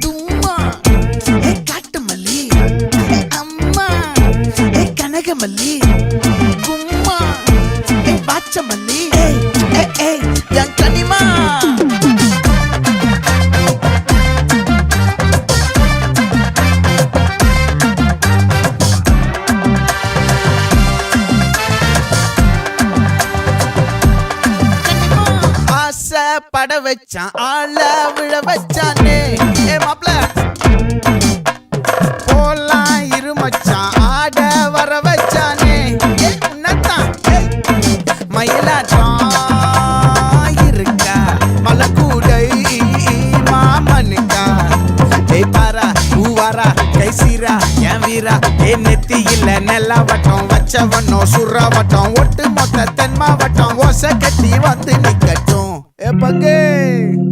தும்மா ஏ காட்டு மல்லி அம்மா ஏ கனகமல்லி கும்மா ஏ பாச்ச மல்லி என் கனிமா பட வச்சான் ஆள விழ வச்சானே ஏ மாப்ள போலாம் இருமச்சான் ஆட வர வச்சானே உன்னத்தான் மயிலாட்டம் இருக்கா மலக்கூடை மாமனுக்கா ஏய் பாரா பூவாரா கைசீரா என் வீரா ஏ நெத்தி இல்ல நெல்லா வட்டம் வச்சவனோ சுறா வட்டம் ஒட்டு மொத்த தென் மாவட்டம் ஓசை கட்டி வந்து நிக்கட்டும். É pra quem?